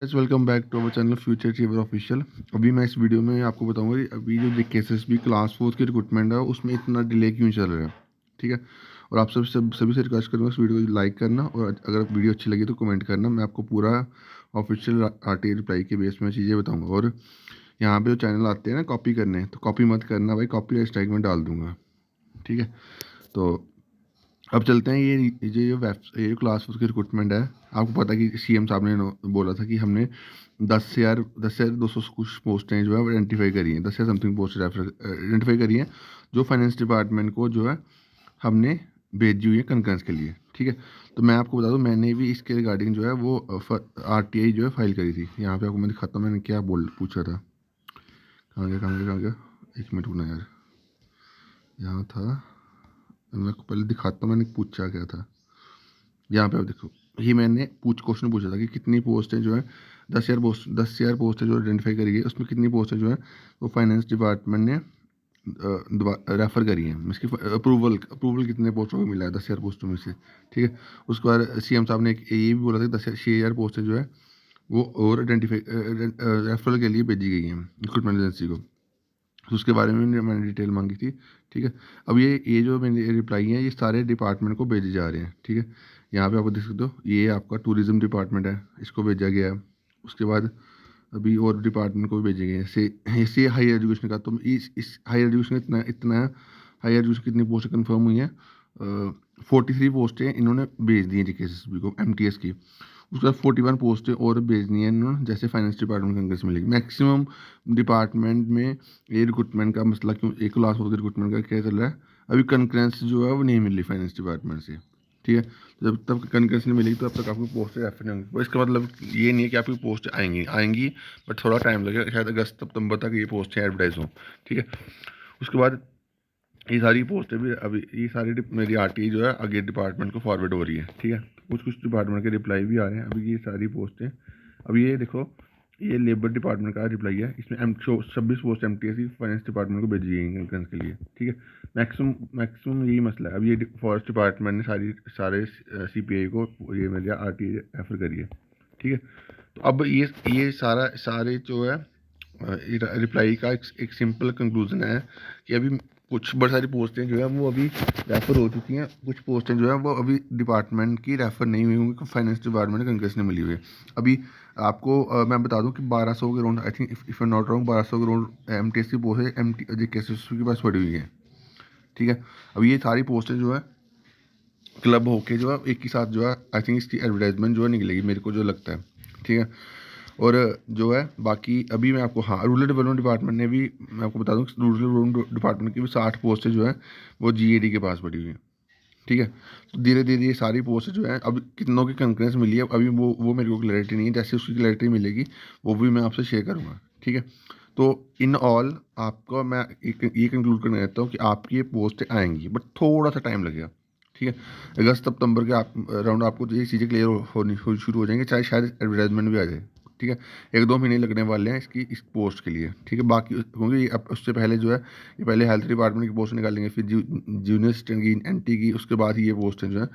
Welcome back to our channel future achiever official. अभी मैं इस वीडियो में आपको बताऊंगा कि अभी जो जेकेएसएसबी क्लास 4 की रिक्रूटमेंट है उसमें इतना डिले क्यों चल रहा है। ठीक है। और आप सभी से रिक्वेस्ट करूँगा इस वीडियो को लाइक करना, और अगर वीडियो अच्छी लगी तो कमेंट करना। मैं आपको पूरा ऑफिशियल आरटीआई रिप्लाई के बेस में चीज़ें बताऊँगा। और यहाँ पे जो चैनल आते हैं ना कॉपी करने, तो कॉपी मत करना भाई, कॉपी स्ट्राइक में डाल दूँगा। ठीक है। तो अब चलते हैं, ये जो क्लास फोर की रिक्रूटमेंट है। आपको पता है कि सीएम साहब ने बोला था कि हमने 10,200 कुछ पोस्टें जो है आइडेंटिफाई करी हैं, 10,000 समथिंग पोस्ट आइडेंटिफाई करी हैं, जो फाइनेंस डिपार्टमेंट को जो है हमने भेजी हुई है कंकरेंस के लिए। ठीक है। तो मैं आपको बता दूं, मैंने भी इसके रिगार्डिंग जो है वो आरटीआई जो है फाइल करी थी। यहाँ पे आपको मैं दिखाता हूँ मैंने क्या पूछा था। कहाँ गया। एक मिनट रुकना यार, यहाँ था। मैं आपको पहले दिखाता हूँ मैंने पूछा क्या था। यहाँ पे आप देखो, ये मैंने क्वेश्चन पूछा था कि कितनी पोस्टें जो है 10,000 पोस्टें जो आइडेंटिफाई करी गई, उसमें कितनी पोस्टें जो है वो फाइनेंस डिपार्टमेंट ने रेफ़र करी हैं। इसकी अप्रूवल कितने पोस्टों को मिला है 10,000 पोस्टों में से। ठीक है। उसके बाद सीएम साहब ने ये भी बोला था कि 6,000 पोस्टें जो है वो और आइडेंटिफाई रेफरल के लिए भेजी गई हैं रिक्रूटमेंट एजेंसी को। तो उसके बारे में मैंने डिटेल मांगी थी। ठीक है। अब ये जो मैंने रिप्लाई है ये सारे डिपार्टमेंट को भेजे जा रहे हैं। ठीक है। यहाँ पे आपको देख सकते हो, ये आपका टूरिज्म डिपार्टमेंट है, इसको भेजा गया है। उसके बाद अभी और डिपार्टमेंट को भी भेजे गए हैं। ऐसे हायर एजुकेशन का, तो इस हायर एजुकेशन इतना हायर एजुकेशन कितनी पोस्ट कंफर्म हुई है, 43 पोस्टें इन्होंने भेज दी हैं जेकेएसएसबी को एमटीएस की। उसके बाद 41 पोस्टें और भेजनी है इन्होंने, जैसे फाइनेंस डिपार्टमेंट कांग्रेस मिलेगी। मैक्सिमम डिपार्टमेंट में ये रिक्रूटमेंट का मसला क्यों, एक क्लास फोर रिक्रूटमेंट का क्या चल रहा है, अभी कंकरेंस जो है वो नहीं मिल रही फाइनेंस डिपार्टमेंट से। ठीक है। तो जब तक कंकरेंस नहीं मिलेगी तो अब तक आपकी पोस्ट रेफर नहीं होंगी। इसका मतलब ये नहीं है कि आपकी पोस्ट आएंगी, बट थोड़ा टाइम लगेगा, शायद अगस्त सितंबर तक ये पोस्टें एडवर्टाइज हों। ठीक है। उसके बाद ये सारी पोस्टें भी अभी ये सारी मेरी आरटीआई जो है आगे डिपार्टमेंट को फॉरवर्ड हो रही है। ठीक है। कुछ डिपार्टमेंट के रिप्लाई भी आ रहे हैं। अभी ये सारी पोस्टें, अभी ये देखो, ये लेबर डिपार्टमेंट का रिप्लाई है। इसमें 26 पोस्ट एमटीएस की फाइनेंस डिपार्टमेंट को भेजी गई कंकरेंस के लिए। ठीक है। मैक्सिमम यही मसला है। अब ये फॉरेस्ट डिपार्टमेंट ने सारे सीपीआई को ये मेरे आरटीआई रेफर करी है। ठीक है। तो अब ये सारे जो है रिप्लाई का एक सिंपल कंक्लूजन है कि अभी कुछ बहुत सारी पोस्टें जो है वो अभी रेफ़र हो चुकी हैं, कुछ पोस्टें जो है वो अभी डिपार्टमेंट की रेफ़र नहीं हुई होंगी, फाइनेंस डिपार्टमेंट कांग्रेस ने मिली हुई है। अभी आपको मैं बता दूं कि 1200 के round, I think if I not wrong, 1200 के राउंड एमटीएस की पोस्ट है, जेकेएसएसबी के पास पड़ी हुई है। ठीक है। अब ये सारी पोस्टें जो है क्लब होके जो है एक ही साथ जो है, आई थिंक इसकी एडवर्टाइजमेंट जो है निकलेगी, मेरे को जो लगता है। ठीक है। और जो है बाकी अभी मैं आपको, हाँ, रूरल डेवलपमेंट डिपार्टमेंट ने भी, मैं आपको बता दूं, रूरल डेवलपमेंट डिपार्टमेंट की भी 60 पोस्टें जो है वो जीएडी के पास पड़ी हुई हैं। ठीक है। तो धीरे धीरे ये सारी पोस्ट जो है, अब कितनों की कंकरेंस मिली है अभी वो मेरे को क्लैरिटी नहीं है। जैसे उसकी क्लैरिटी मिलेगी वो भी मैं आपसे शेयर करूँगा। ठीक है। तो इन ऑल आपको मैं ये कंक्लूड करना चाहता हूँ कि आपकी ये पोस्टें आएंगी, बट थोड़ा सा टाइम लगेगा। ठीक है। अगस्त सितंबर के आप अराउंड आपको ये चीज़ें क्लियर होनी शुरू हो जाएंगी, चाहे शायद एडवर्टाइजमेंट भी आ जाए। ठीक है। 1-2 महीने लगने वाले हैं इस पोस्ट के लिए। ठीक है। बाकी क्योंकि अब उससे पहले जो है, ये पहले हेल्थ डिपार्टमेंट की पोस्ट निकालेंगे, फिर जूनियर असिस्टेंट की, एनटी की, उसके बाद ही ये पोस्टें जो है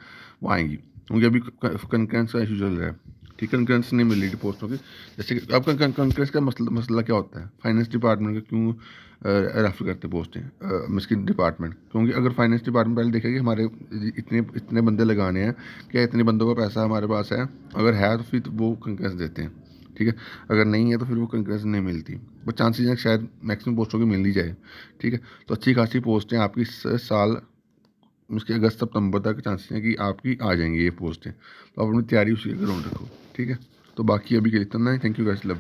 वो आएंगी, क्योंकि अभी कंकरेंस का इशू चल रहा है। ठीक है। कंकरेंस नहीं मिल रही पोस्टों की। जैसे कि अब कंकरेंस का मसला क्या होता है, फाइनेंस डिपार्टमेंट का क्यों रेफर करते पोस्टें इसकी डिपार्टमेंट, क्योंकि अगर फाइनेंस डिपार्टमेंट पहले देखेगा कि हमारे इतने इतने बंदे लगाने हैं, क्या इतने बंदों का पैसा हमारे पास है, अगर है तो फिर वो कंकरेंस देते हैं। ठीक है। अगर नहीं है तो फिर वो कंकरेंस नहीं मिलती, बट चांसेस हैं शायद मैक्सिमम पोस्टों की मिल ही जाए। ठीक है। तो अच्छी खासी पोस्टें आपकी इस साल, उसके अगस्त सितंबर तक चांसेस हैं कि आपकी आ जाएंगी ये पोस्टें। तो आप अपनी तैयारी उसी के ग्राउंड रखो। ठीक है। तो बाकी अभी के लिए इतना ही। Thank you guys, love.